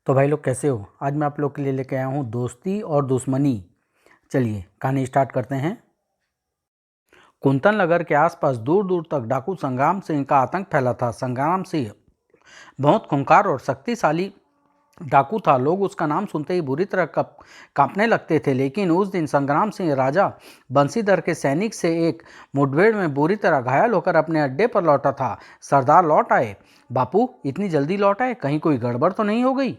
तो भाई लोग कैसे हो। आज मैं आप लोग के लिए लेके आया हूँ दोस्ती और दुश्मनी। चलिए कहानी स्टार्ट करते हैं। कुंतन नगर के आसपास दूर दूर तक डाकू संग्राम सिंह का आतंक फैला था। संग्राम सिंह बहुत खूंखार और शक्तिशाली डाकू था। लोग उसका नाम सुनते ही बुरी तरह कांपने लगते थे। लेकिन उस दिन संग्राम सिंह राजा बंशीधर के सैनिक से एक मुठभेड़ में बुरी तरह घायल होकर अपने अड्डे पर लौटा था। सरदार लौट आए। बापू इतनी जल्दी लौट आए, कहीं कोई गड़बड़ तो नहीं हो गई।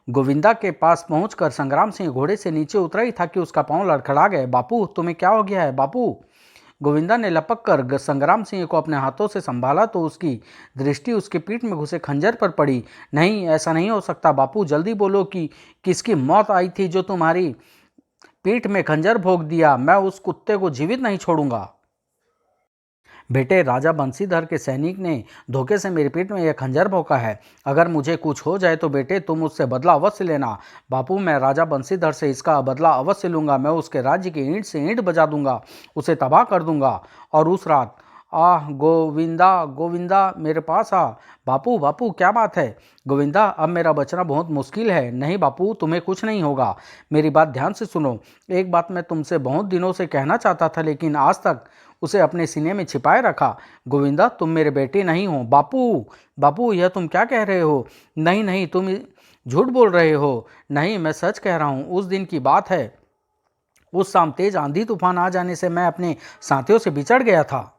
गोविंदा के पास पहुंचकर संग्राम सिंह घोड़े से नीचे उतरा ही था कि उसका पांव लड़खड़ा गए। बापू तुम्हें क्या हो गया है बापू। गोविंदा ने लपक कर संग्राम सिंह को अपने हाथों से संभाला तो उसकी दृष्टि उसकी पीठ में घुसे खंजर पर पड़ी। नहीं, ऐसा नहीं हो सकता बापू, जल्दी बोलो कि किसकी मौत आई थी जो तुम्हारी पीठ में खंजर भोंक दिया। मैं उस कुत्ते को जीवित नहीं छोड़ूंगा। बेटे, राजा बंशीधर के सैनिक ने धोखे से मेरी पीठ में यह खंजर भोंका है। अगर मुझे कुछ हो जाए तो बेटे तुम उससे बदला अवश्य लेना। बापू, मैं राजा बंशीधर से इसका बदला अवश्य लूंगा। मैं उसके राज्य की ईंट से ईंट बजा दूंगा, उसे तबाह कर दूंगा। और उस रात आह गोविंदा गोविंदा मेरे पास आ। बापू बापू क्या बात है। गोविंदा, अब मेरा बचना बहुत मुश्किल है। नहीं बापू, तुम्हें कुछ नहीं होगा। मेरी बात ध्यान से सुनो। एक बात मैं तुमसे बहुत दिनों से कहना चाहता था लेकिन आज तक उसे अपने सीने में छिपाए रखा। गोविंदा, तुम मेरे बेटे नहीं हो। बापू बापू, यह तुम क्या कह रहे हो। नहीं नहीं, तुम झूठ बोल रहे हो। नहीं, मैं सच कह रहा हूँ। उस दिन की बात है, उस शाम तेज आंधी तूफान आ जाने से मैं अपने साथियों से बिछड़ गया था।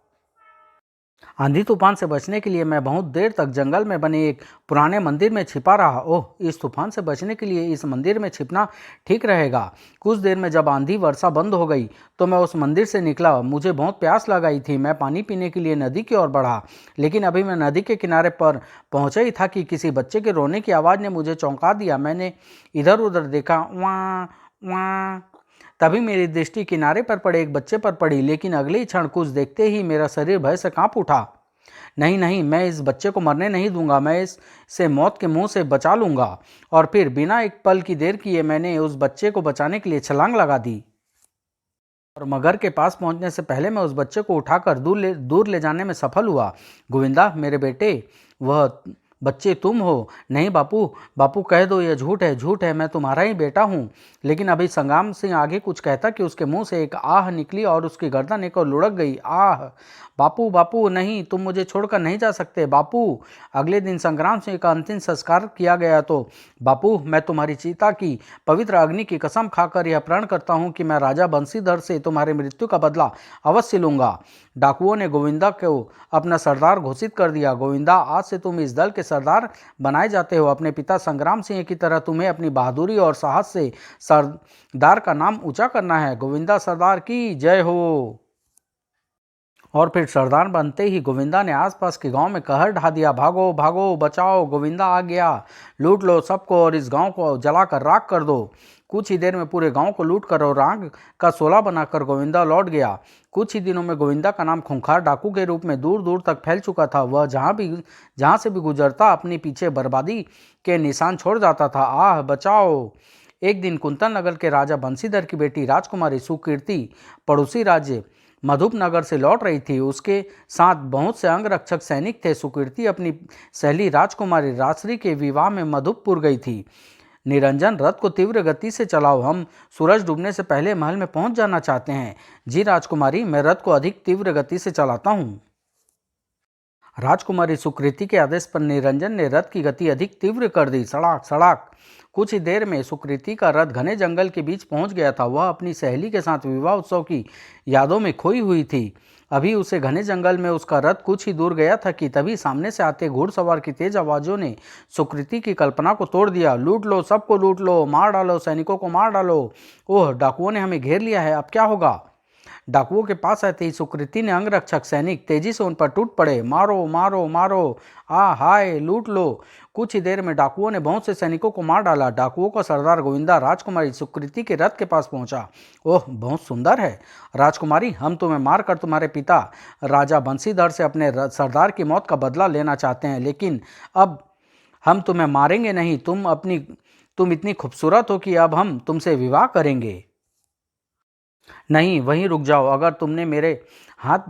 आंधी तूफान से बचने के लिए मैं बहुत देर तक जंगल में बने एक पुराने मंदिर में छिपा रहा। ओह, इस तूफान से बचने के लिए इस मंदिर में छिपना ठीक रहेगा। कुछ देर में जब आंधी वर्षा बंद हो गई तो मैं उस मंदिर से निकला। मुझे बहुत प्यास लगाई थी। मैं पानी पीने के लिए नदी की ओर बढ़ा। लेकिन अभी मैं नदी के किनारे पर पहुंचा ही था कि किसी बच्चे के रोने की आवाज़ ने मुझे चौंका दिया। मैंने इधर उधर देखा। वहाँ वहाँ तभी मेरी दृष्टि किनारे पर पड़े एक बच्चे पर पड़ी। लेकिन अगले ही क्षण कुछ देखते ही मेरा शरीर भय से कांप उठा। नहीं नहीं, मैं इस बच्चे को मरने नहीं दूंगा। मैं इससे मौत के मुंह से बचा लूंगा। और फिर बिना एक पल की देर किए मैंने उस बच्चे को बचाने के लिए छलांग लगा दी। और मगर के पास पहुंचने से पहले मैं उस बच्चे को उठाकर दूर ले जाने में सफल हुआ। गोविंदा मेरे बेटे, वह बच्चे तुम हो। नहीं बापू, बापू कह दो यह झूठ है, झूठ है, मैं तुम्हारा ही बेटा हूँ। लेकिन अभी संग्राम सिंह आगे कुछ कहता कि उसके मुंह से एक आह निकली और उसकी गर्दन एक और लुढ़क गई। आह। बापू बापू नहीं, तुम मुझे छोड़कर नहीं जा सकते बापू। अगले दिन संग्राम सिंह का अंतिम संस्कार किया गया तो बापू, मैं तुम्हारी चिता की पवित्र अग्नि की कसम खाकर यह प्रण करता हूँ कि मैं राजा बंशीधर से तुम्हारी मृत्यु का बदला अवश्य लूंगा। डाकुओं ने गोविंदा को अपना सरदार घोषित कर दिया। गोविंदा, आज से तुम इस दल के सरदार बनाए जाते हो। अपने पिता संग्राम सिंह की तरह तुम्हें अपनी बहादुरी और साहस से सरदार का नाम ऊंचा करना है। गोविंदा सरदार की जय हो। और फिर सरदार बनते ही गोविंदा ने आसपास के गांव में कहर ढा दिया। भागो भागो, बचाओ, गोविंदा आ गया। लूट लो सबको और इस गांव को जलाकर राख कर दो। कुछ ही देर में पूरे गांव को लूट कर और आग का शोला बनाकर गोविंदा लौट गया। कुछ ही दिनों में गोविंदा का नाम खूंखार डाकू के रूप में दूर दूर तक फैल चुका था। वह जहां से भी गुजरता अपने पीछे बर्बादी के निशान छोड़ जाता था। आह बचाओ। एक दिन कुंतन नगर के राजा बंशीधर की बेटी राजकुमारी सुकीर्ति पड़ोसी राज्य मधुप नगर से लौट रही थी। उसके साथ बहुत से अंगरक्षक सैनिक थे। सुकीर्ति अपनी सहेली राजकुमारी राजश्री के विवाह में मधुपपुर गई थी। निरंजन, रथ को तीव्र गति से चलाओ, हम सूरज डूबने से पहले महल में पहुंच जाना चाहते हैं। जी राजकुमारी, मैं रथ को अधिक तीव्र गति से चलाता हूँ। राजकुमारी सुकृति के आदेश पर निरंजन ने रथ की गति अधिक तीव्र कर दी। सड़ाक सड़ाक। कुछ ही देर में सुकृति का रथ घने जंगल के बीच पहुंच गया था। वह अपनी सहेली के साथ विवाह उत्सव की यादों में खोई हुई थी। अभी उसे घने जंगल में उसका रथ कुछ ही दूर गया था कि तभी सामने से आते घुड़सवार की तेज आवाजों ने सुकृति की कल्पना को तोड़ दिया। लूट लो सबको, लूट लो, मार डालो, सैनिकों को मार डालो। ओह, डाकुओं ने हमें घेर लिया है, अब क्या होगा। डाकुओं के पास आते ही सुकृति ने अंगरक्षक सैनिक तेजी से उन पर टूट पड़े। मारो मारो मारो, आ हाय, लूट लो। कुछ ही देर में डाकुओं ने बहुत से सैनिकों को मार डाला। डाकुओं का सरदार गोविंदा राजकुमारी सुकृति के रथ के पास पहुंचा। ओह, बहुत सुंदर है राजकुमारी, हम तुम्हें मारकर तुम्हारे पिता राजा बंशीधर से अपने सरदार की मौत का बदला लेना चाहते हैं। लेकिन अब हम तुम्हें मारेंगे नहीं। तुम इतनी खूबसूरत हो कि अब हम तुमसे विवाह करेंगे। नहीं, वहीं रुक जाओ। अगर तुमने मेरे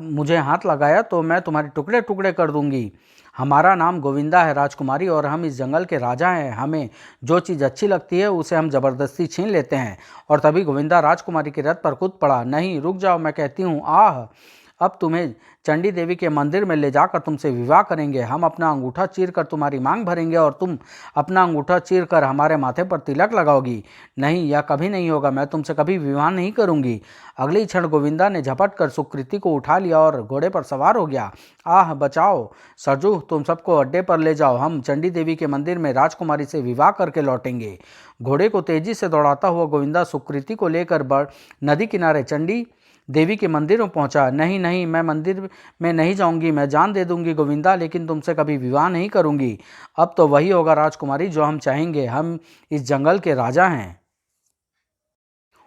मुझे हाथ लगाया तो मैं तुम्हारे टुकड़े टुकड़े कर दूंगी। हमारा नाम गोविंदा है राजकुमारी, और हम इस जंगल के राजा हैं। हमें जो चीज़ अच्छी लगती है उसे हम ज़बरदस्ती छीन लेते हैं। और तभी गोविंदा राजकुमारी के रथ पर कूद पड़ा। नहीं, रुक जाओ, मैं कहती हूँ, आह! अब तुम्हें चंडी देवी के मंदिर में ले जाकर तुमसे विवाह करेंगे। हम अपना अंगूठा चीर कर तुम्हारी मांग भरेंगे और तुम अपना अंगूठा चीर कर हमारे माथे पर तिलक लगाओगी। नहीं, यह कभी नहीं होगा। मैं तुमसे कभी विवाह नहीं करूंगी। अगले क्षण गोविंदा ने झपट कर सुकृति को उठा लिया और घोड़े पर सवार हो गया। आह, बचाओ सरजू, तुम सबको अड्डे पर ले जाओ। हम चंडी देवी के मंदिर में राजकुमारी से विवाह करके लौटेंगे। घोड़े को तेजी से दौड़ाता हुआ गोविंदा सुकृति को लेकर नदी किनारे चंडी देवी के मंदिर में पहुंचा। नहीं नहीं, मैं मंदिर में नहीं जाऊंगी। मैं जान दे दूंगी गोविंदा, लेकिन तुमसे कभी विवाह नहीं करूंगी। अब तो वही होगा राजकुमारी जो हम चाहेंगे। हम इस जंगल के राजा हैं।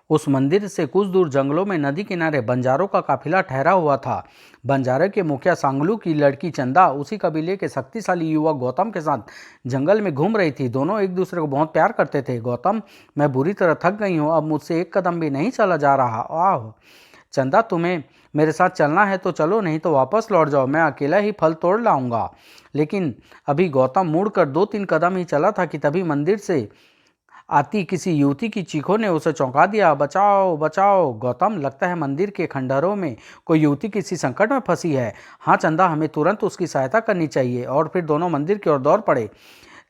उस मंदिर से कुछ दूर जंगलों में नदी किनारे बंजारों का काफिला ठहरा हुआ था। बंजारे के मुखिया सांगलू की लड़की चंदा उसी कबीले के शक्तिशाली युवक गौतम के साथ जंगल में घूम रही थी। दोनों एक दूसरे को बहुत प्यार करते थे। गौतम, मैं बुरी तरह थक गई हूँ, अब मुझसे एक कदम भी नहीं चला जा रहा। आह चंदा, तुम्हें मेरे साथ चलना है तो चलो, नहीं तो वापस लौट जाओ। मैं अकेला ही फल तोड़ लाऊंगा। लेकिन अभी गौतम मुड़कर 2-3 कदम ही चला था कि तभी मंदिर से आती किसी युवती की चीखों ने उसे चौंका दिया। बचाओ बचाओ गौतम, लगता है मंदिर के खंडहरों में कोई युवती किसी संकट में फंसी है। हाँ चंदा, हमें तुरंत उसकी सहायता करनी चाहिए। और फिर दोनों मंदिर की ओर दौड़ पड़े।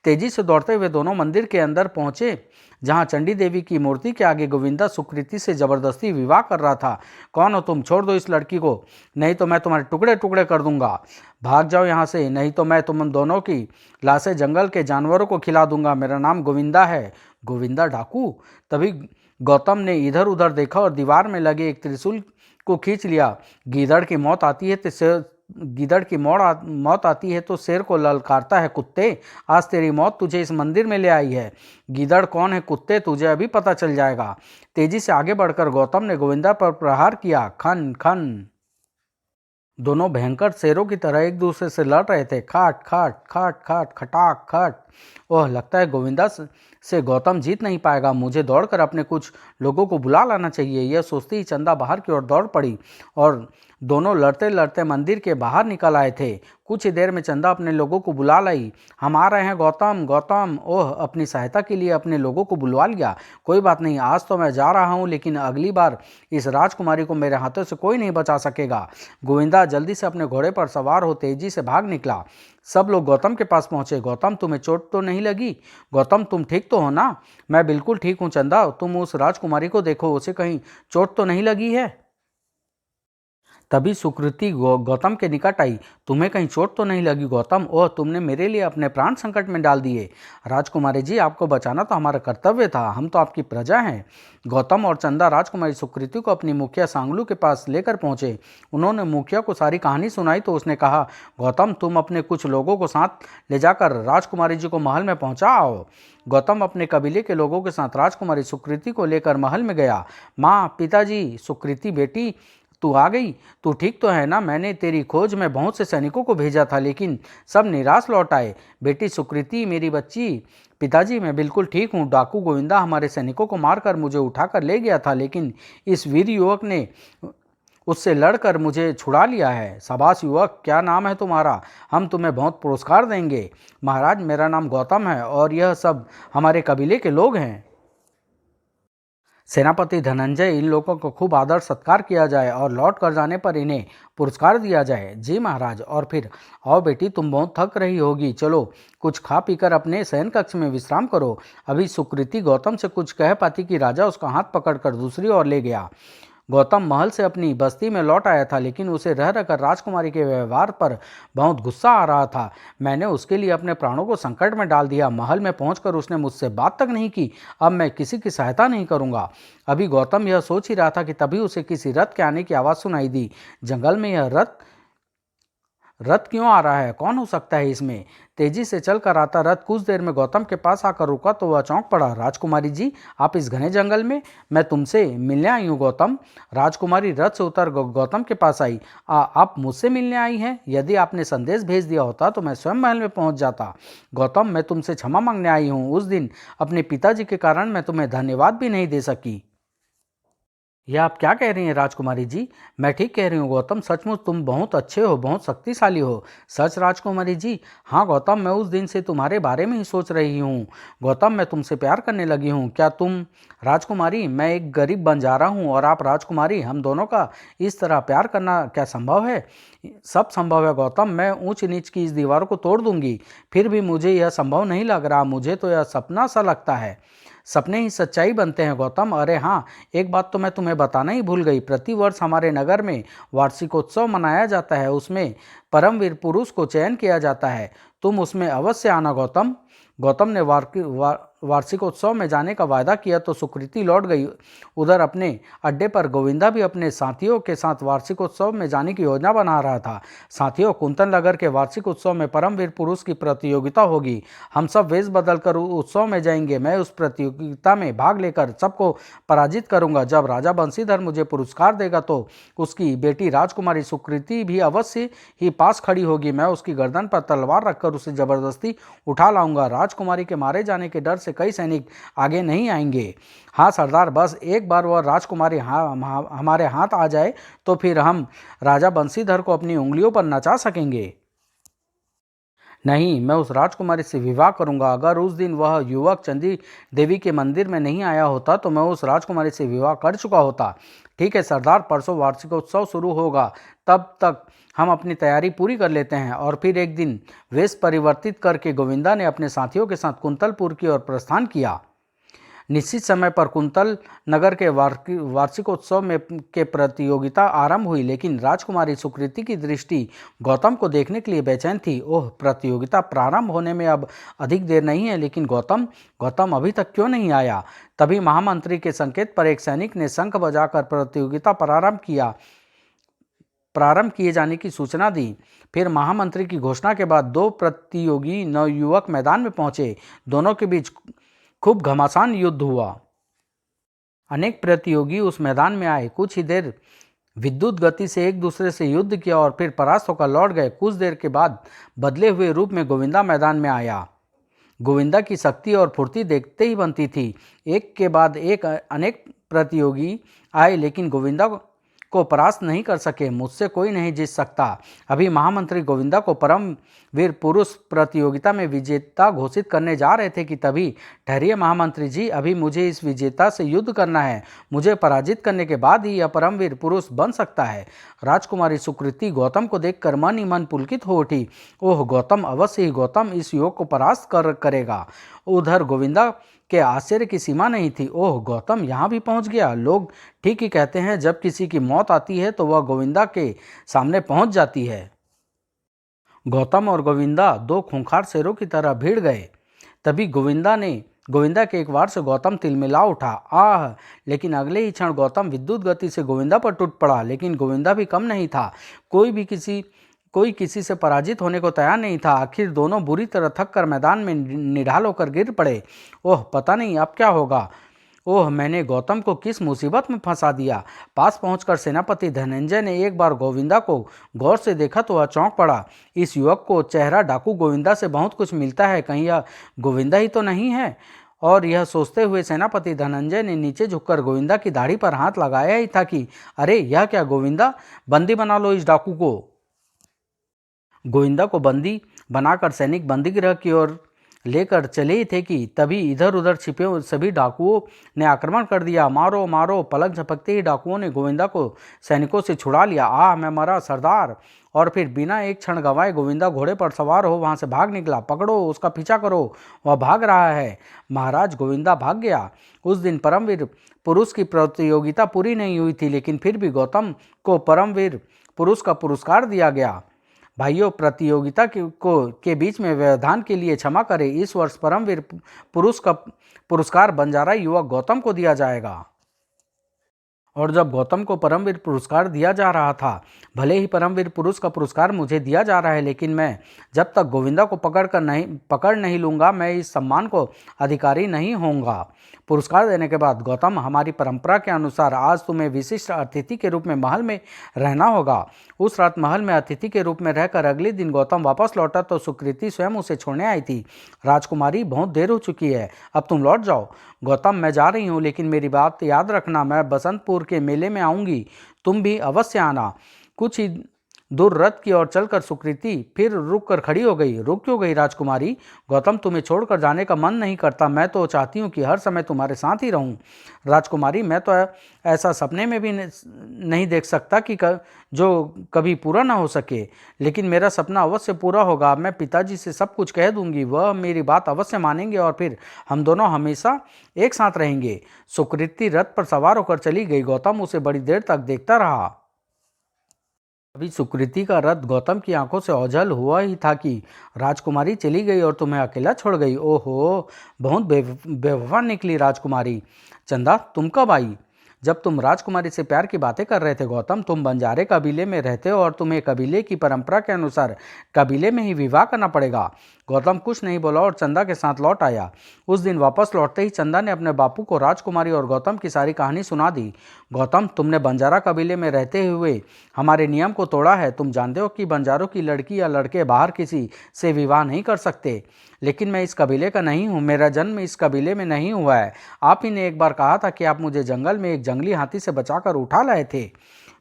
तेजी से दौड़ते हुए दोनों मंदिर के अंदर पहुंचे, जहां चंडी देवी की मूर्ति के आगे गोविंदा सुकृति से जबरदस्ती विवाह कर रहा था। कौन हो तुम? छोड़ दो इस लड़की को, नहीं तो मैं तुम्हारे टुकड़े टुकड़े कर दूंगा। भाग जाओ यहाँ से, नहीं तो मैं तुम दोनों की लाशें जंगल के जानवरों को खिला दूंगा। मेरा नाम गोविंदा है। गोविंदा डाकू? तभी गौतम ने इधर उधर देखा और दीवार में लगे एक त्रिशूल को खींच लिया। गीदड़ की मौत आती है तो शेर को ललकारता है। कुत्ते, आज तेरी मौत तुझे इस मंदिर में ले आई है। गीदड़ कौन है कुत्ते, तुझे अभी पता चल जाएगा। तेजी से आगे बढ़कर गौतम ने गोविंदा पर प्रहार किया। खन खन। दोनों भयंकर शेरों की तरह एक दूसरे से लड़ रहे थे। खाट खाट खाट खाट खटाक खट। ओह, लगता है गोविंदा से गौतम जीत नहीं पाएगा। मुझे दौड़कर अपने कुछ लोगों को बुला लाना चाहिए। यह सोचती ही चंदा बाहर की ओर दौड़ पड़ी और दोनों लड़ते लड़ते मंदिर के बाहर निकल आए थे। कुछ ही देर में चंदा अपने लोगों को बुला लाई। हम आ रहे हैं गौतम। गौतम, ओह, अपनी सहायता के लिए अपने लोगों को बुलवा लिया। कोई बात नहीं, आज तो मैं जा रहा हूँ, लेकिन अगली बार इस राजकुमारी को मेरे हाथों से कोई नहीं बचा सकेगा। गोविंदा जल्दी से अपने घोड़े पर सवार हो तेजी से भाग निकला। सब लोग गौतम के पास पहुंचे। गौतम, तुम्हें चोट तो नहीं लगी? गौतम, तुम ठीक तो हो ना? मैं बिल्कुल ठीक हूँ चंदा, तुम उस राजकुमारी को देखो, उसे कहीं चोट तो नहीं लगी है? तभी सुकृति गौतम के निकट आई। तुम्हें कहीं चोट तो नहीं लगी गौतम? ओह, तुमने मेरे लिए अपने प्राण संकट में डाल दिए। राजकुमारी जी, आपको बचाना तो हमारा कर्तव्य था। हम तो आपकी प्रजा हैं। गौतम और चंदा राजकुमारी सुकृति को अपनी मुखिया सांगलू के पास लेकर पहुंचे। उन्होंने मुखिया को सारी कहानी सुनाई तो उसने कहा, गौतम, तुम अपने कुछ लोगों को साथ ले जाकर राजकुमारी जी को महल में पहुंचाओ। गौतम अपने कबीले के लोगों के साथ राजकुमारी सुकृति को लेकर महल में गया। माँ, पिताजी, सुकृति बेटी, तू आ गई? तू ठीक तो है ना? मैंने तेरी खोज में बहुत से सैनिकों को भेजा था, लेकिन सब निराश लौट आए। बेटी सुकृति, मेरी बच्ची। पिताजी, मैं बिल्कुल ठीक हूँ। डाकू गोविंदा हमारे सैनिकों को मारकर मुझे उठाकर ले गया था, लेकिन इस वीर युवक ने उससे लड़कर मुझे छुड़ा लिया है। शाबाश युवक, क्या नाम है तुम्हारा? हम तुम्हें बहुत पुरस्कार देंगे। महाराज, मेरा नाम गौतम है और यह सब हमारे कबीले के लोग हैं। सेनापति धनंजय, इन लोगों को खूब आदर सत्कार किया जाए और लौट कर जाने पर इन्हें पुरस्कार दिया जाए। जी महाराज। और फिर आओ बेटी, तुम बहुत थक रही होगी, चलो कुछ खा पीकर अपने शयन कक्ष में विश्राम करो। अभी सुकृति गौतम से कुछ कह पाती कि राजा उसका हाथ पकड़कर दूसरी ओर ले गया। गौतम महल से अपनी बस्ती में लौट आया था, लेकिन उसे रह रहकर राजकुमारी के व्यवहार पर बहुत गुस्सा आ रहा था। मैंने उसके लिए अपने प्राणों को संकट में डाल दिया। महल में पहुंचकर उसने मुझसे बात तक नहीं की। अब मैं किसी की सहायता नहीं करूंगा। अभी गौतम यह सोच ही रहा था कि तभी उसे किसी रथ के आने की आवाज़ सुनाई दी। जंगल में यह रथ क्यों आ रहा है? कौन हो सकता है इसमें? तेजी से चलकर आता रथ कुछ देर में गौतम के पास आकर रुका तो वह चौंक पड़ा। राजकुमारी जी, आप इस घने जंगल में? मैं तुमसे मिलने आई हूँ गौतम। राजकुमारी रथ से उतर गौतम के पास आई। आप मुझसे मिलने आई हैं? यदि आपने संदेश भेज दिया होता तो मैं स्वयं महल में पहुंच जाता। गौतम, मैं तुमसे क्षमा मांगने आई हूँ। उस दिन अपने पिताजी के कारण मैं तुम्हें धन्यवाद भी नहीं दे सकी। यह आप क्या कह रही हैं राजकुमारी जी? मैं ठीक कह रही हूँ गौतम, सचमुच तुम बहुत अच्छे हो, बहुत शक्तिशाली हो। सच राजकुमारी जी? हाँ गौतम, मैं उस दिन से तुम्हारे बारे में ही सोच रही हूँ। गौतम, मैं तुमसे प्यार करने लगी हूँ। क्या तुम राजकुमारी, मैं एक गरीब बन जा रहा हूँ और आप राजकुमारी, हम दोनों का इस तरह प्यार करना क्या संभव है? सब संभव है गौतम, मैं ऊंच नीच की इस दीवार को तोड़ दूंगी। फिर भी मुझे यह संभव नहीं लग रहा, मुझे तो यह सपना सा लगता है। सपने ही सच्चाई बनते हैं गौतम। अरे हाँ, एक बात तो मैं तुम्हें बताना ही भूल गई। प्रतिवर्ष हमारे नगर में वार्षिकोत्सव मनाया जाता है, उसमें परमवीर पुरुष को चयन किया जाता है। तुम उसमें अवश्य आना गौतम। गौतम ने वार्षिकोत्सव में जाने का वायदा किया तो सुकृति लौट गई। उधर अपने अड्डे पर गोविंदा भी अपने साथियों के साथ वार्षिकोत्सव में जाने की योजना बना रहा था। साथियों, कुंतन नगर के वार्षिक उत्सव में परमवीर पुरुष की प्रतियोगिता होगी। हम सब वेश बदल कर उत्सव में जाएंगे। मैं उस प्रतियोगिता में भाग लेकर सबको पराजित करूंगा। जब राजा बंशीधर मुझे पुरस्कार देगा तो उसकी बेटी राजकुमारी सुकृति भी अवश्य ही पास खड़ी होगी। मैं उसकी गर्दन पर तलवार रखकर उसे जबरदस्ती उठा लाऊंगा। राजकुमारी के मारे जाने के डर से कई सैनिक आगे नहीं आएंगे। हाँ सरदार, बस एक बार वह राजकुमारी हमारे हाथ आ जाए तो फिर हम राजा बंशीधर को अपनी उंगलियों पर नचा सकेंगे। नहीं, मैं उस राजकुमारी से विवाह करूंगा। अगर उस दिन वह युवक चंदी देवी के मंदिर में नहीं आया होता तो मैं उस राजकुमारी से विवाह कर चुका होता। ठीक है सरदार, परसों वार्षिकोत्सव शुरू होगा, तब तक हम अपनी तैयारी पूरी कर लेते हैं। और फिर एक दिन वेश परिवर्तित करके गोविंदा ने अपने साथियों के साथ कुंतलपुर की ओर प्रस्थान किया। निश्चित समय पर कुंतल नगर के वार्षिकोत्सव में के प्रतियोगिता आरंभ हुई, लेकिन राजकुमारी सुकृति की दृष्टि गौतम को देखने के लिए बेचैन थी। ओह, प्रतियोगिता प्रारंभ होने में अब अधिक देर नहीं है, लेकिन गौतम गौतम अभी तक क्यों नहीं आया? तभी महामंत्री के संकेत पर एक सैनिक ने शंख बजाकर प्रतियोगिता प्रारंभ किए जाने की सूचना दी। फिर महामंत्री की घोषणा के बाद दो प्रतियोगी नवयुवक मैदान में पहुंचे। दोनों के बीच खूब घमासान युद्ध हुआ। अनेक प्रतियोगी उस मैदान में आए, कुछ ही देर विद्युत गति से एक दूसरे से युद्ध किया और फिर परास्त होकर लौट गए। कुछ देर के बाद बदले हुए रूप में गोविंदा मैदान में आया। गोविंदा की शक्ति और फुर्ती देखते ही बनती थी। एक के बाद एक अनेक प्रतियोगी आए, लेकिन गोविंदा को परास्त नहीं कर सके। मुझसे कोई नहीं जीत सकता। अभी महामंत्री गोविंदा को परम वीर पुरुष प्रतियोगिता में विजेता घोषित करने जा रहे थे कि तभी, ठहरिए महामंत्री जी, अभी मुझे इस विजेता से युद्ध करना है। मुझे पराजित करने के बाद ही यह परमवीर पुरुष बन सकता है। राजकुमारी सुकृति गौतम को देखकर मन ही मन पुलकित हो उठी। ओह गौतम, अवश्य ही गौतम इस युवक को परास्त करेगा। उधर गोविंदा के आश्चर्य की सीमा नहीं थी। ओह, गौतम यहाँ भी पहुँच गया। लोग ठीक ही कहते हैं, जब किसी की मौत आती है तो वह गोविंदा के सामने पहुँच जाती है। गौतम और गोविंदा दो खूंखार शेरों की तरह भिड़ गए। तभी गोविंदा के एक वार से गौतम तिलमिला उठा। आह! लेकिन अगले ही क्षण गौतम विद्युत गति से गोविंदा पर टूट पड़ा। लेकिन गोविंदा भी कम नहीं था। कोई किसी से पराजित होने को तैयार नहीं था। आखिर दोनों बुरी तरह थक कर मैदान में निढाल होकर गिर पड़े। ओह, पता नहीं अब क्या होगा। ओह, मैंने गौतम को किस मुसीबत में फंसा दिया। पास पहुंचकर सेनापति धनंजय ने एक बार गोविंदा को गौर से देखा तो वह चौंक पड़ा। इस युवक को चेहरा डाकू गोविंदा से बहुत कुछ मिलता है, कहीं यह गोविंदा ही तो नहीं है? और यह सोचते हुए सेनापति धनंजय ने नीचे झुककर गोविंदा की दाढ़ी पर हाथ लगाया ही था कि अरे, यह क्या गोविंदा, बंदी बना लो इस डाकू को। गोविंदा को बंदी बनाकर सैनिक बंदीगृह की ओर लेकर चले ही थे कि तभी इधर उधर छिपे सभी डाकुओं ने आक्रमण कर दिया। मारो मारो! पलक झपकते ही डाकुओं ने गोविंदा को सैनिकों से छुड़ा लिया। आह, मैं मरा सरदार! और फिर बिना एक क्षण गंवाए गोविंदा घोड़े पर सवार हो वहां से भाग निकला। पकड़ो, उसका पीछा करो, वह भाग रहा है। महाराज, गोविंदा भाग गया। उस दिन परमवीर पुरुष की प्रतियोगिता पूरी नहीं हुई थी, लेकिन फिर भी गौतम को परमवीर पुरुष का पुरस्कार दिया गया। भाइयों, प्रतियोगिता के बीच में व्यवधान के लिए क्षमा करें। इस वर्ष परमवीर पुरुष का पुरस्कार बंजारा युवक गौतम को दिया जाएगा। और जब गौतम को परमवीर पुरस्कार दिया जा रहा था, भले ही परमवीर पुरुष का पुरस्कार मुझे दिया जा रहा है, लेकिन मैं जब तक गोविंदा को पकड़ नहीं लूंगा, मैं इस सम्मान को अधिकारी नहीं होऊंगा। पुरस्कार देने के बाद गौतम, हमारी परंपरा के अनुसार आज तुम्हें विशिष्ट अतिथि के रूप में महल में रहना होगा। उस रात महल में अतिथि के रूप में रहकर अगले दिन गौतम वापस लौटा तो सुकृति स्वयं उसे छोड़ने आई थी। राजकुमारी, बहुत देर हो चुकी है, अब तुम लौट जाओ। गौतम, मैं जा रही हूँ, लेकिन मेरी बात याद रखना, मैं बसंतपुर बसंतपुर के मेले में आऊँगी, तुम भी अवश्य आना। कुछ ही दूर रथ की ओर चलकर सुकृति फिर रुक कर खड़ी हो गई। रुक क्यों गई राजकुमारी? गौतम, तुम्हें छोड़कर जाने का मन नहीं करता। मैं तो चाहती हूँ कि हर समय तुम्हारे साथ ही रहूँ। राजकुमारी, मैं तो ऐसा सपने में भी नहीं देख सकता कि जो कभी पूरा ना हो सके, लेकिन मेरा सपना अवश्य पूरा होगा। मैं पिताजी से सब कुछ कह दूंगी, वह मेरी बात अवश्य मानेंगे और फिर हम दोनों हमेशा एक साथ रहेंगे। सुकृति रथ पर सवार होकर चली गई। गौतम उसे बड़ी देर तक देखता रहा। अभी सुकृति का रथ गौतम की आंखों से ओझल हुआ ही था कि राजकुमारी चली गई और तुम्हें अकेला छोड़ गई। ओहो, बहुत बेवफा निकली राजकुमारी। चंदा, तुम कब आई? जब तुम राजकुमारी से प्यार की बातें कर रहे थे गौतम। तुम बंजारे कबीले में रहते हो और तुम्हें कबीले की परंपरा के अनुसार कबीले में ही विवाह करना पड़ेगा। गौतम कुछ नहीं बोला और चंदा के साथ लौट आया। उस दिन वापस लौटते ही चंदा ने अपने बापू को राजकुमारी और गौतम की सारी कहानी सुना दी। गौतम, तुमने बंजारा कबीले में रहते हुए हमारे नियम को तोड़ा है। तुम जानते हो कि बंजारों की लड़की या लड़के बाहर किसी से विवाह नहीं कर सकते, लेकिन मैं इस कबीले का नहीं हूँ। मेरा जन्म इस कबीले में नहीं हुआ है। आप ही ने एक बार कहा था कि आप मुझे जंगल में एक जंगली हाथी से बचाकर उठा लाए थे।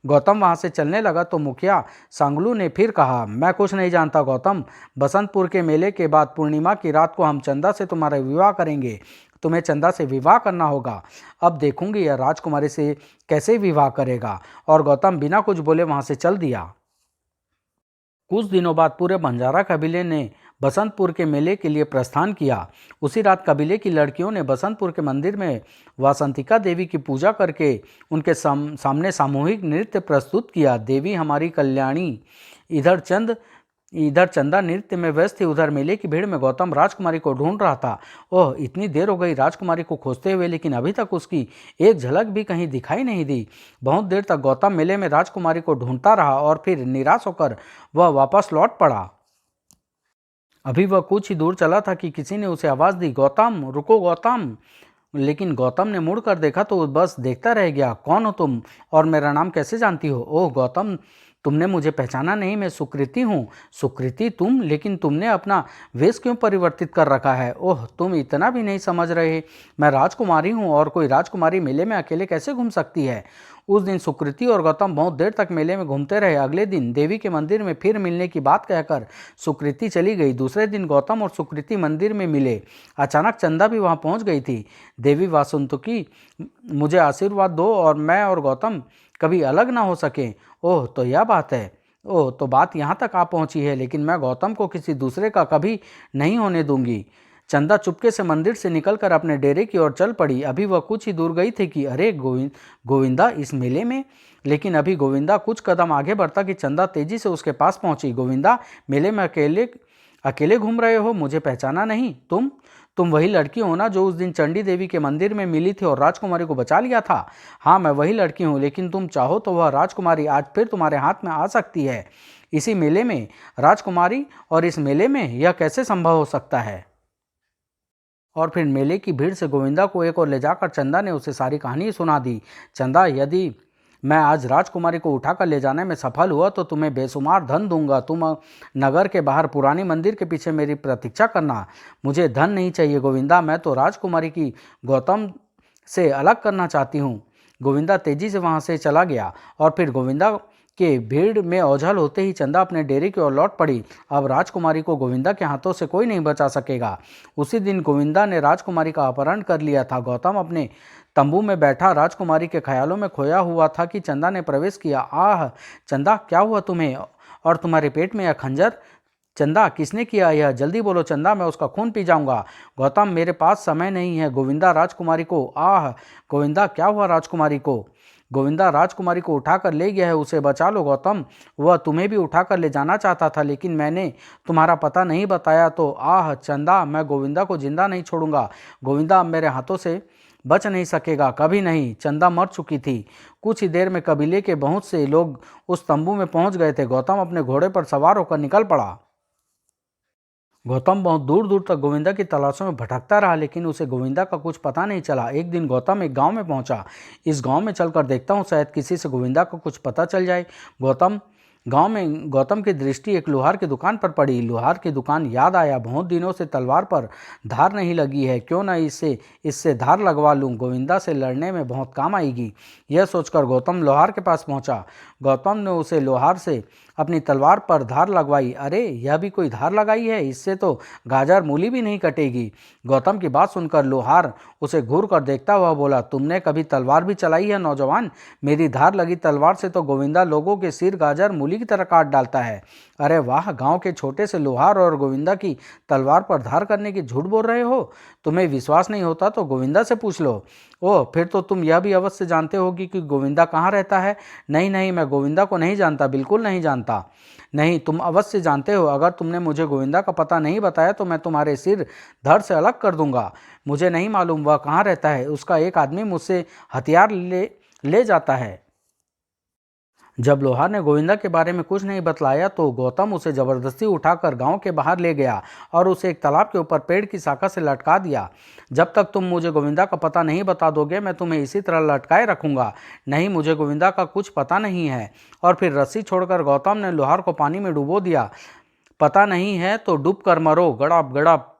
गौतम वहां से चलने लगा तो मुखिया सांगलू ने फिर कहा, मैं कुछ नहीं जानता गौतम। बसंतपुर के मेले के बाद पूर्णिमा की रात को हम चंदा से तुम्हारा विवाह करेंगे। तुम्हें चंदा से विवाह करना होगा। अब देखूंगी यह राजकुमारी से कैसे विवाह करेगा। और गौतम बिना कुछ बोले वहां से चल दिया। कुछ दिनों बाद पूरे बंजारा कबीले ने बसंतपुर के मेले के लिए प्रस्थान किया। उसी रात कबीले की लड़कियों ने बसंतपुर के मंदिर में वासंतिका देवी की पूजा करके उनके सामने सामूहिक नृत्य प्रस्तुत किया। देवी हमारी कल्याणी इधर चंदा नृत्य में व्यस्त थी। उधर मेले की भीड़ में गौतम राजकुमारी को ढूंढ रहा था। ओह, इतनी देर हो गई राजकुमारी को खोजते हुए, लेकिन अभी तक उसकी एक झलक भी कहीं दिखाई नहीं दी। बहुत देर तक गौतम मेले में राजकुमारी को ढूंढता रहा और फिर निराश होकर वह वापस लौट पड़ा। अभी वह कुछ ही दूर चला था कि किसी ने उसे आवाज दी, गौतम रुको गौतम। लेकिन गौतम ने मुड़कर देखा तो बस देखता रह गया। कौन हो तुम और मेरा नाम कैसे जानती हो? ओह गौतम, तुमने मुझे पहचाना नहीं। मैं सुकृति हूँ। सुकृति तुम? लेकिन तुमने अपना वेश क्यों परिवर्तित कर रखा है? ओह, तुम इतना भी नहीं समझ रहे। मैं राजकुमारी हूँ और कोई राजकुमारी मेले में अकेले कैसे घूम सकती है? उस दिन सुकृति और गौतम बहुत देर तक मेले में घूमते रहे। अगले दिन देवी के मंदिर में फिर मिलने की बात कहकर सुकृति चली गई। दूसरे दिन गौतम और सुकृति मंदिर में मिले। अचानक चंदा भी वहां पहुंच गई थी। देवी वासुंतकी, मुझे आशीर्वाद दो और मैं और गौतम कभी अलग ना हो सके। ओह, तो यह बात है। ओह, तो बात यहाँ तक आ पहुंची है, लेकिन मैं गौतम को किसी दूसरे का कभी नहीं होने दूंगी। चंदा चुपके से मंदिर से निकलकर अपने डेरे की ओर चल पड़ी। अभी वह कुछ ही दूर गई थी कि अरे गोविंदा इस मेले में। लेकिन अभी गोविंदा कुछ कदम आगे बढ़ता कि चंदा तेजी से उसके पास पहुंची। गोविंदा, मेले में अकेले घूम रहे हो? मुझे पहचाना नहीं? तुम वही लड़की हो ना जो उस दिन चंडी देवी के मंदिर में मिली थी और राजकुमारी को बचा लिया था? हाँ, मैं वही लड़की हूँ, लेकिन तुम चाहो तो वह राजकुमारी आज फिर तुम्हारे हाथ में आ सकती है। इसी मेले में राजकुमारी और इस मेले में यह कैसे संभव हो सकता है? और फिर मेले की भीड़ से गोविंदा को एक ओर ले जाकर चंदा ने उसे सारी कहानी सुना दी। चंदा, यदि मैं आज राजकुमारी को उठाकर ले जाने में सफल हुआ तो तुम्हें बेशुमार धन दूंगा। तुम नगर के बाहर पुरानी मंदिर के पीछे मेरी प्रतीक्षा करना। मुझे धन नहीं चाहिए गोविंदा, मैं तो राजकुमारी की गौतम से अलग करना चाहती हूँ। गोविंदा तेजी से वहाँ से चला गया और फिर गोविंदा के भीड़ में ओझल होते ही चंदा अपने डेरे की ओर लौट पड़ी। अब राजकुमारी को गोविंदा के हाथों से कोई नहीं बचा सकेगा। उसी दिन गोविंदा ने राजकुमारी का अपहरण कर लिया था। गौतम अपने तंबू में बैठा राजकुमारी के ख्यालों में खोया हुआ था कि चंदा ने प्रवेश किया। आह चंदा, क्या हुआ तुम्हें और तुम्हारे पेट में यह खंजर? चंदा, किसने किया यह? जल्दी बोलो चंदा, मैं उसका खून पी जाऊंगा। गौतम, मेरे पास समय नहीं है। गोविंदा, राजकुमारी को। आह गोविंदा, क्या हुआ राजकुमारी को? गोविंदा, राजकुमारी को उठाकर ले गया है, उसे बचा लो गौतम। वह तुम्हें भी उठाकर ले जाना चाहता था, लेकिन मैंने तुम्हारा पता नहीं बताया तो। आह चंदा, मैं गोविंदा को जिंदा नहीं छोड़ूंगा। गोविंदा अब मेरे हाथों से बच नहीं सकेगा, कभी नहीं। चंदा मर चुकी थी। कुछ ही देर में कबीले के बहुत से लोग उस तंबू में पहुंच गए थे। गौतम अपने घोड़े पर सवार होकर निकल पड़ा। गौतम बहुत दूर दूर तक गोविंदा की तलाशों में भटकता रहा, लेकिन उसे गोविंदा का कुछ पता नहीं चला। एक दिन गौतम एक गांव में पहुंचा। इस गांव में चलकर देखता हूँ, शायद किसी से गोविंदा को कुछ पता चल जाए। गौतम गांव में गौतम की दृष्टि एक लोहार की दुकान पर पड़ी। लोहार की दुकान याद आया, बहुत दिनों से तलवार पर धार नहीं लगी है, क्यों न इससे धार लगवा लूं, गोविंदा से लड़ने में बहुत काम आएगी। यह सोचकर गौतम लोहार के पास पहुंचा। गौतम ने उसे लोहार से अपनी तलवार पर धार लगवाई। अरे, यह भी कोई धार लगाई है, इससे तो गाजर मूली भी नहीं कटेगी। गौतम की बात सुनकर लोहार उसे घूर कर देखता हुआ बोला, तुमने कभी तलवार भी चलाई है नौजवान? मेरी धार लगी तलवार से तो गोविंदा लोगों के सिर गाजर मूली की तरह काट डालता है। अरे वाह, गांव के छोटे से लोहार और गोविंदा की तलवार पर धार करने की झूठ बोल रहे हो? तुम्हें विश्वास नहीं होता तो गोविंदा से पूछ लो। ओह, फिर तो तुम यह भी अवश्य जानते होगी कि गोविंदा कहाँ रहता है। नहीं नहीं, मैं गोविंदा को नहीं जानता, बिल्कुल नहीं जानता। नहीं, तुम अवश्य जानते हो। अगर तुमने मुझे गोविंदा का पता नहीं बताया तो मैं तुम्हारे सिर धड़ से अलग कर दूंगा। मुझे नहीं मालूम वह कहाँ रहता है। उसका एक आदमी मुझसे हथियार ले जाता है। जब लोहार ने गोविंदा के बारे में कुछ नहीं बतलाया तो गौतम उसे जबरदस्ती उठाकर गांव के बाहर ले गया और उसे एक तालाब के ऊपर पेड़ की शाखा से लटका दिया। जब तक तुम मुझे गोविंदा का पता नहीं बता दोगे, मैं तुम्हें इसी तरह लटकाए रखूंगा। नहीं, मुझे गोविंदा का कुछ पता नहीं है। और फिर रस्सी छोड़कर गौतम ने लोहार को पानी में डुबो दिया। पता नहीं है तो डूब कर मरो, गड़प गड़प।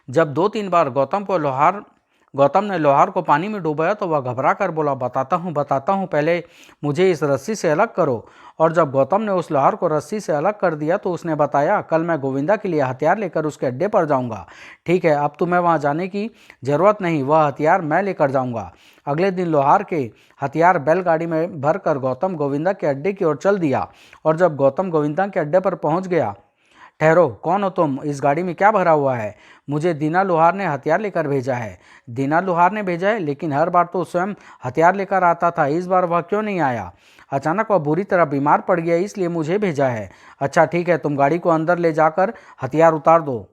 जब 2-3 बार गौतम ने लोहार को पानी में डुबाया तो वह घबरा कर बोला, बताता हूँ, पहले मुझे इस रस्सी से अलग करो। और जब गौतम ने उस लोहार को रस्सी से अलग कर दिया तो उसने बताया, कल मैं गोविंदा के लिए हथियार लेकर उसके अड्डे पर जाऊंगा। ठीक है, अब तुम्हें वहां जाने की जरूरत नहीं, वह हथियार मैं लेकर जाऊंगा। अगले दिन लोहार के हथियार बैलगाड़ी में भरकर गौतम गोविंदा के अड्डे की ओर चल दिया। और जब गौतम गोविंदा के अड्डे पर पहुंच गया, ठहरो, कौन हो तुम? इस गाड़ी में क्या भरा हुआ है? मुझे दीना लोहार ने हथियार लेकर भेजा है। दीना लोहार ने भेजा है? लेकिन हर बार तो स्वयं हथियार लेकर आता था, इस बार वह क्यों नहीं आया? अचानक वह बुरी तरह बीमार पड़ गया, इसलिए मुझे भेजा है। अच्छा ठीक है, तुम गाड़ी को अंदर ले जाकर हथियार उतार दो।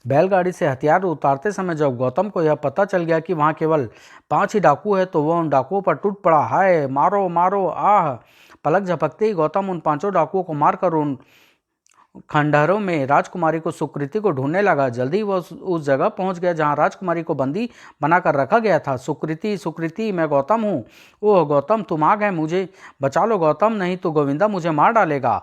बैलगाड़ी से हथियार उतारते समय जब गौतम को यह पता चल गया कि वहाँ केवल 5 ही डाकू है तो वह उन डाकुओं पर टूट पड़ा। हाय, मारो मारो, आह! पलक झपकते ही गौतम उन 5 डाकुओं को मारकर उन खंडहरों में राजकुमारी को सुकृति को ढूंढने लगा। जल्दी वह उस जगह पहुंच गया जहां राजकुमारी को बंदी बनाकर रखा गया था। सुकृति, सुकृति, मैं गौतम हूँ। ओह गौतम, तुम आ गए, मुझे बचा लो गौतम, नहीं तो गोविंदा मुझे मार डालेगा।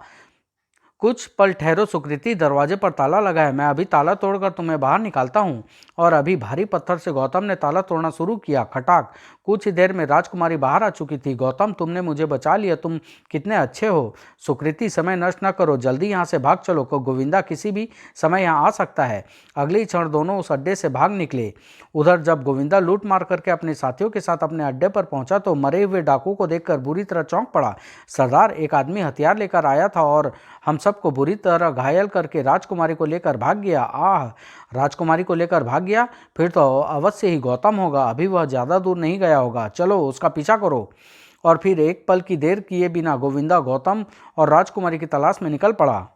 कुछ पल ठहरो सुकृति, दरवाजे पर ताला लगा है, मैं अभी ताला तोड़कर तुम्हें बाहर निकालता हूँ। और अभी भारी पत्थर से गौतम ने ताला तोड़ना शुरू किया। खटाक! कुछ ही देर में राजकुमारी बाहर आ चुकी थी। गौतम, तुमने मुझे बचा लिया, तुम कितने अच्छे हो। सुकृति, समय नष्ट न करो, जल्दी यहाँ से भाग चलो, को गोविंदा किसी भी समय यहाँ आ सकता है। अगले क्षण दोनों उस अड्डे से भाग निकले। उधर जब गोविंदा लूट मार करके अपने साथियों के साथ अपने अड्डे पर पहुंचा तो मरे हुए डाकू को देखकर बुरी तरह चौंक पड़ा। सरदार, एक आदमी हथियार लेकर आया था और हम सबको बुरी तरह घायल करके राजकुमारी को लेकर भाग गया। आह! राजकुमारी को लेकर भाग गया? फिर तो अवश्य ही गौतम होगा, अभी वह ज्यादा दूर नहीं गया होगा, चलो उसका पीछा करो। और फिर एक पल की देर किए बिना गोविंदा गौतम और राजकुमारी की तलाश में निकल पड़ा।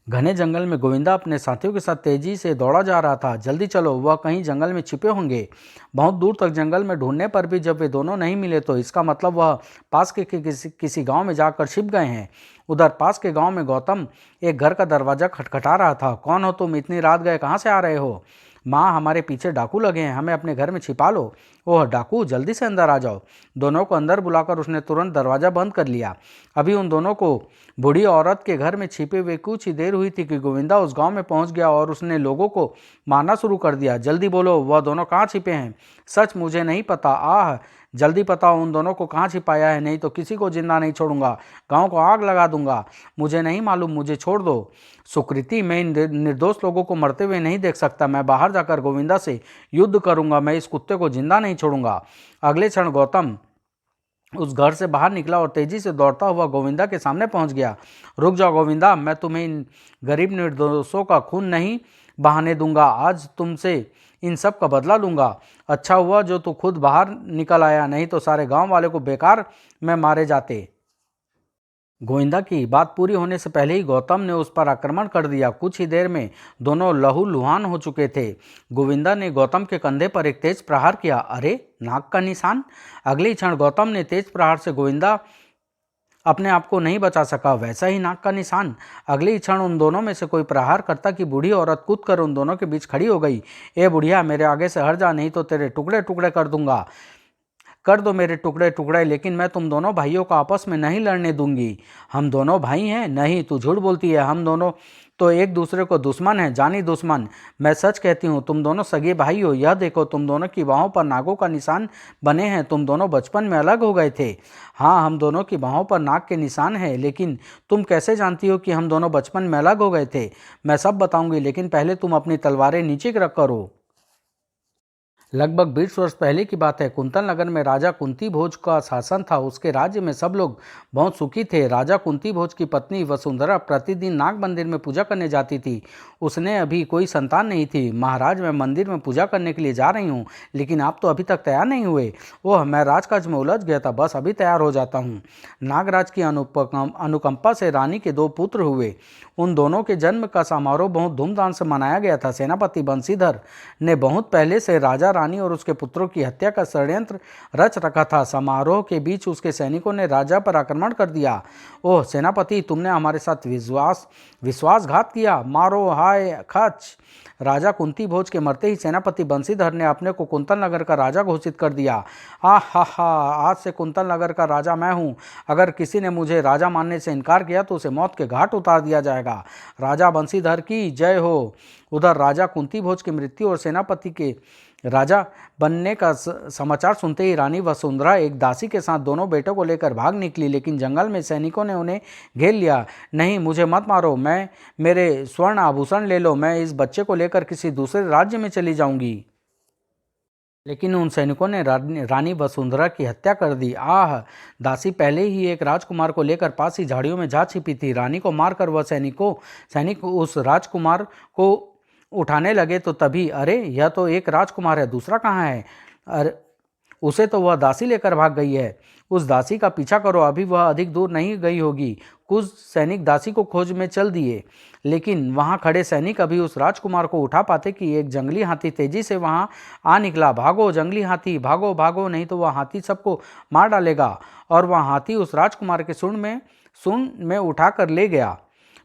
घने जंगल में गोविंदा अपने साथियों के साथ तेजी से दौड़ा जा रहा था। जल्दी चलो, वह कहीं जंगल में छिपे होंगे। बहुत दूर तक जंगल में ढूंढने पर भी जब वे दोनों नहीं मिले तो इसका मतलब वह पास के किसी गांव में जाकर छिप गए हैं। उधर पास के गांव में गौतम एक घर का दरवाजा खटखटा रहा था। कौन हो तुम? इतनी रात गए कहाँ से आ रहे हो? माँ, हमारे पीछे डाकू लगे हैं, हमें अपने घर में छिपा लो। ओह डाकू, जल्दी से अंदर आ जाओ। दोनों को अंदर बुलाकर उसने तुरंत दरवाजा बंद कर लिया। अभी उन दोनों को बूढ़ी औरत के घर में छिपे हुए कुछ ही देर हुई थी कि गोविंदा उस गांव में पहुंच गया और उसने लोगों को मारना शुरू कर दिया। जल्दी बोलो, वह दोनों कहाँ छिपे हैं? सच मुझे नहीं पता। आह, जल्दी बताओ उन दोनों को कहाँ छिपाया है, नहीं तो किसी को जिंदा नहीं छोड़ूंगा, गांव को आग लगा दूंगा। मुझे नहीं मालूम, मुझे छोड़ दो। सुकृति, मैं इन निर्दोष लोगों को मरते हुए नहीं देख सकता, मैं बाहर जाकर गोविंदा से युद्ध करूंगा, मैं इस कुत्ते को जिंदा नहीं छोड़ूंगा। अगले क्षण गौतम उस घर से बाहर निकला और तेजी से दौड़ता हुआ गोविंदा के सामने पहुंच गया। रुक जाओ गोविंदा, मैं तुम्हें इन गरीब निर्दोषों का खून नहीं बहाने दूंगा, आज तुमसे इन सब का बदला लूंगा। अच्छा हुआ जो तू खुद बाहर निकल आया, नहीं तो सारे गांव वाले को बेकार में मारे जाते। गोविंदा की बात पूरी होने से पहले ही गौतम ने उस पर आक्रमण कर दिया। कुछ ही देर में दोनों लहूलुहान हो चुके थे। गोविंदा ने गौतम के कंधे पर एक तेज प्रहार किया। अरे, नाक का निशान! अगले ही क्षण गौतम ने तेज प्रहार से गोविंदा अपने आप को नहीं बचा सका, वैसा ही नाक का निशान। अगले ही क्षण उन दोनों में से कोई प्रहार करता कि बूढ़ी औरत कूद कर उन दोनों के बीच खड़ी हो गई। ए बुढ़िया, मेरे आगे से हट जा, नहीं तो तेरे टुकड़े टुकड़े कर दूंगा। कर दो मेरे टुकड़े टुकड़े, लेकिन मैं तुम दोनों भाइयों को आपस में नहीं लड़ने दूंगी। हम दोनों भाई हैं? नहीं, तू झूठ बोलती है। हम दोनों तो एक दूसरे को दुश्मन हैं, जानी दुश्मन। मैं सच कहती हूँ, तुम दोनों सगे भाई हो। यह देखो, तुम दोनों की बाहों पर नागों का निशान बने हैं। तुम दोनों बचपन में अलग हो गए थे। हाँ, हम दोनों की बाहों पर नाग के निशान हैं, लेकिन तुम कैसे जानती हो कि हम दोनों बचपन में अलग हो गए थे? मैं सब बताऊंगी, लेकिन पहले तुम अपनी तलवारें नीचे रख करो। लगभग 20 वर्ष पहले की बात है। कुंतल नगर में राजा कुंती भोज का शासन था। उसके राज्य में सब लोग बहुत सुखी थे। राजा कुंती भोज की पत्नी वसुंधरा प्रतिदिन नाग मंदिर में पूजा करने जाती थी। उसने अभी कोई संतान नहीं थी। महाराज, मैं मंदिर में पूजा करने के लिए जा रही हूँ, लेकिन आप तो अभी तक तैयार नहीं हुए। ओह, मैं राजकाज में उलझ गया था, बस अभी तैयार हो जाता हूँ। नागराज की अनुकंपा से रानी के 2 पुत्र हुए। उन दोनों के जन्म का समारोह बहुत धूमधाम से मनाया गया था। सेनापति बंशीधर ने बहुत पहले से राजा, रानी और उसके पुत्रों की हत्या का षड्यंत्र रच रखा था। समारोह के बीच उसके सैनिकों ने राजा पर आक्रमण कर दिया। ओह सेनापति, तुमने हमारे साथ विश्वासघात किया। मारो, हाय खच। राजा कुंती भोज के मरते ही सेनापति बंशीधर ने अपने को कुंतल नगर का राजा घोषित कर दिया। हा हा हा, आज से कुंतल नगर का राजा मैं हूँ। अगर किसी ने मुझे राजा मानने से इनकार किया तो उसे मौत के घाट उतार दिया जाएगा। राजा बंशीधर की जय हो। उधर राजा कुंती भोज की मृत्यु और सेनापति के राजा बनने का समाचार सुनते ही रानी वसुंधरा एक दासी के साथ दोनों बेटों को लेकर भाग निकली, लेकिन जंगल में सैनिकों ने उन्हें घेर लिया। नहीं, मुझे मत मारो, मेरे स्वर्ण आभूषण ले लो, मैं इस बच्चे को लेकर किसी दूसरे राज्य में चली जाऊंगी। लेकिन उन सैनिकों ने रानी वसुंधरा की हत्या कर दी। आह, दासी पहले ही एक राजकुमार को लेकर पास ही झाड़ियों में जा छिपी थी। रानी को मारकर वह सैनिक उस राजकुमार को उठाने लगे तो तभी, अरे यह तो एक राजकुमार है, दूसरा कहाँ है? अरे उसे तो वह दासी लेकर भाग गई है। उस दासी का पीछा करो, अभी वह अधिक दूर नहीं गई होगी। कुछ सैनिक दासी को खोज में चल दिए, लेकिन वहां खड़े सैनिक अभी उस राजकुमार को उठा पाते कि एक जंगली हाथी तेजी से वहां आ निकला। भागो जंगली हाथी, भागो भागो, नहीं तो वह हाथी सबको मार डालेगा। और वह हाथी उस राजकुमार के सूंड में उठा कर ले गया।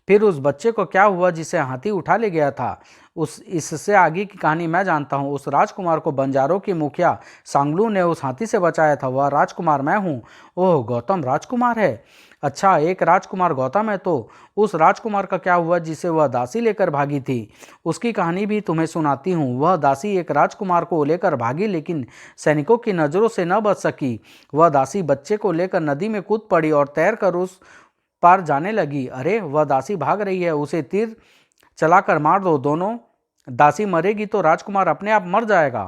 फिर उस बच्चे को क्या हुआ जिसे हाथी उठा ले गया था, इससे आगे की कहानी मैं जानता हूँ। उस राजकुमार को बंजारों की मुखिया सांगलू ने उस हाथी से बचाया था। वह राजकुमार मैं हूँ। ओह, गौतम राजकुमार है। अच्छा, एक राजकुमार गौतम है, तो उस राजकुमार का क्या हुआ जिसे वह दासी लेकर भागी थी? उसकी कहानी भी तुम्हें सुनाती हूँ। वह दासी एक राजकुमार को लेकर भागी, लेकिन सैनिकों की नज़रों से न बच सकी। वह दासी बच्चे को लेकर नदी में कूद पड़ी और तैरकर उस पार जाने लगी। अरे, वह दासी भाग रही है, उसे तीर चलाकर मार दो। दोनों दासी मरेगी तो राजकुमार अपने आप मर जाएगा।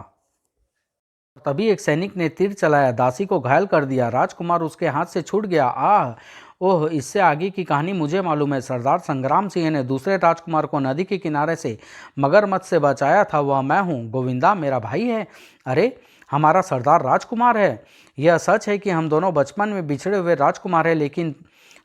तभी एक सैनिक ने तीर चलाया, दासी को घायल कर दिया। राजकुमार उसके हाथ से छूट गया। आह, ओह, इससे आगे की कहानी मुझे मालूम है। सरदार संग्राम सिंह ने दूसरे राजकुमार को नदी के किनारे से मगरमच्छ से बचाया था। वह मैं हूँ। गोविंदा मेरा भाई है। अरे, हमारा सरदार राजकुमार है। यह सच है कि हम दोनों बचपन में बिछड़े हुए राजकुमार हैं, लेकिन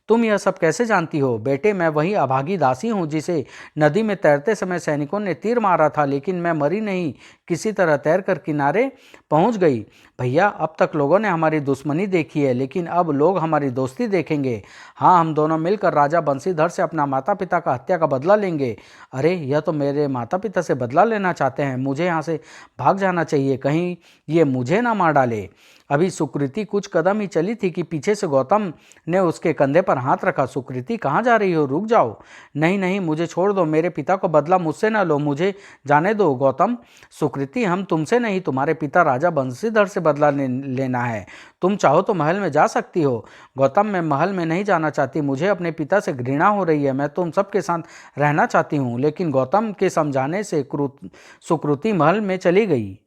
तुम यह सब कैसे जानती हो? बेटे, मैं वही अभागी दासी हूँ जिसे नदी में तैरते समय सैनिकों ने तीर मारा था, लेकिन मैं मरी नहीं, किसी तरह तैरकर किनारे पहुँच गई। भैया, अब तक लोगों ने हमारी दुश्मनी देखी है, लेकिन अब लोग हमारी दोस्ती देखेंगे। हाँ, हम दोनों मिलकर राजा बंशीधर से अपना माता पिता का हत्या का बदला लेंगे। अरे, यह तो मेरे माता पिता से बदला लेना चाहते हैं। मुझे यहाँ से भाग जाना चाहिए, कहीं ये मुझे ना मार डाले। अभी सुकृति कुछ कदम ही चली थी कि पीछे से गौतम ने उसके कंधे पर हाथ रखा। सुकृति, कहाँ जा रही हो? रुक जाओ। नहीं नहीं, मुझे छोड़ दो। मेरे पिता को बदला मुझसे न लो, मुझे जाने दो। गौतम, सुकृति, हम तुमसे नहीं, तुम्हारे पिता राजा बंशीधर से बदला लेना है। तुम चाहो तो महल में जा सकती हो। गौतम, मैं महल में नहीं जाना चाहती, मुझे अपने पिता से घृणा हो रही है। मैं तुम सबके साथ रहना चाहती हूँ। लेकिन गौतम के समझाने से सुकृति महल में चली गई।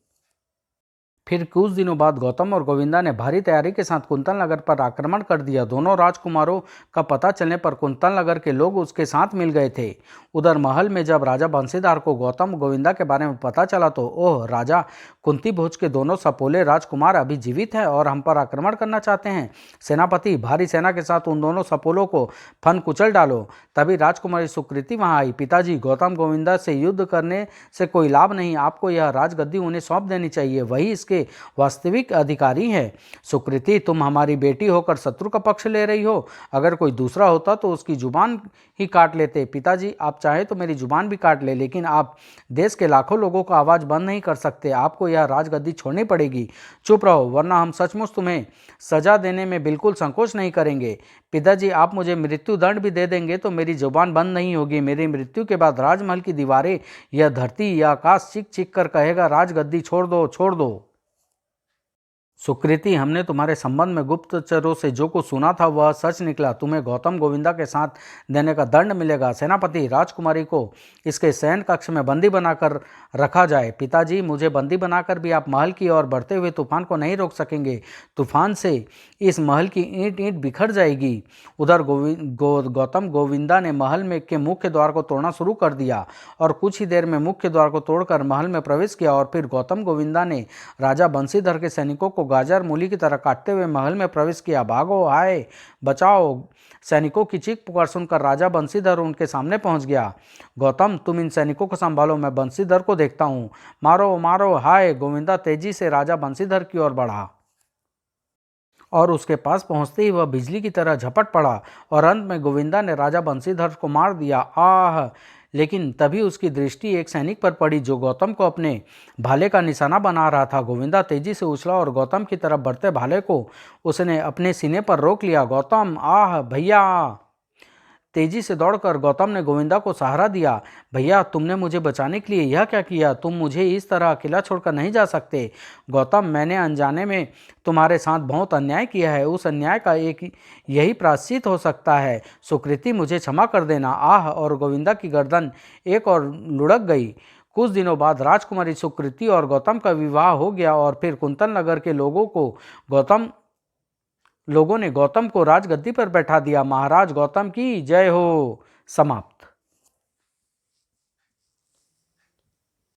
फिर कुछ दिनों बाद गौतम और गोविंदा ने भारी तैयारी के साथ कुंतल नगर पर आक्रमण कर दिया। दोनों राजकुमारों का पता चलने पर कुंतल नगर के लोग उसके साथ मिल गए थे। उधर महल में जब राजा बंशीधर को गौतम गोविंदा के बारे में पता चला तो, ओह राजा, कुंती भोज के दोनों सपोले राजकुमार अभी जीवित हैं और हम पर आक्रमण करना चाहते हैं। सेनापति, भारी सेना के साथ उन दोनों सपोलों को फन कुचल डालो। तभी राजकुमारी सुकृति वहां आई। पिताजी, गौतम गोविंदा से युद्ध करने से कोई लाभ नहीं, आपको यह राजगद्दी उन्हें सौंप देनी चाहिए, वही इसके के वास्तविक अधिकारी हैं। सुकृति, तुम हमारी बेटी होकर शत्रु का पक्ष ले रही हो। अगर कोई दूसरा होता तो उसकी जुबान ही काट लेते। पिताजी, आप चाहे तो मेरी जुबान भी काट ले, लेकिन आप देश के लाखों लोगों का आवाज़ बंद नहीं कर सकते। आपको यह राजगद्दी छोड़नी पड़ेगी। चुप रहो, वरना हम सचमुच तुम्हें सजा देने में बिल्कुल संकोच नहीं करेंगे। पिताजी, आप मुझे मृत्यु दंड भी दे देंगे तो मेरी जुबान बंद नहीं होगी। मेरी मृत्यु के बाद राजमहल की दीवारें, यह धरती, यह आकाश चीख चीख कर कहेगा, राजगद्दी छोड़ दो, छोड़ दो। सुकृति, हमने तुम्हारे संबंध में गुप्तचरों से जो कुछ सुना था वह सच निकला। तुम्हें गौतम गोविंदा के साथ देने का दंड मिलेगा। सेनापति, राजकुमारी को इसके शयन कक्ष में बंदी बनाकर रखा जाए। पिताजी, मुझे बंदी बनाकर भी आप महल की ओर बढ़ते हुए तूफान को नहीं रोक सकेंगे। तूफान से इस महल की ईंट ईंट बिखर जाएगी। उधर गौतम गोविंदा ने महल में के मुख्य द्वार को तोड़ना शुरू कर दिया और कुछ ही देर में मुख्य द्वार को तोड़कर महल में प्रवेश किया। और फिर गौतम गोविंदा ने राजा बंशीधर के सैनिकों को गाजर मूली की तरह काटते हुए महल में प्रवेश किया। भागो, हाय, बचाओ! सैनिकों की चीख पुकार सुनकर राजा बंशीधर उनके सामने पहुंच गया। गौतम, तुम इन सैनिकों को संभालो, मैं बंशीधर को देखता हूं। मारो, मारो, हाय! गोविंदा तेजी से राजा बंशीधर की ओर बढ़ा और उसके पास पहुंचते ही वह बिजली की तरह झपट पड़ा और अंत में गोविंदा ने राजा बंशीधर को मार दिया। आह! लेकिन तभी उसकी दृष्टि एक सैनिक पर पड़ी जो गौतम को अपने भाले का निशाना बना रहा था। गोविंदा तेजी से उछला और गौतम की तरफ बढ़ते भाले को उसने अपने सीने पर रोक लिया। गौतम, आह भैया! तेजी से दौड़कर गौतम ने गोविंदा को सहारा दिया। भैया, तुमने मुझे बचाने के लिए यह क्या किया? तुम मुझे इस तरह अकेला छोड़कर नहीं जा सकते। गौतम, मैंने अनजाने में तुम्हारे साथ बहुत अन्याय किया है। उस अन्याय का एक यही प्रायश्चित हो सकता है। सुकृति, मुझे क्षमा कर देना। आह! और गोविंदा की गर्दन एक और लुढ़क गई। कुछ दिनों बाद राजकुमारी सुकृति और गौतम का विवाह हो गया और फिर कुंतल नगर के लोगों ने गौतम को राजगद्दी पर बैठा दिया। महाराज गौतम की जय हो। समाप्त।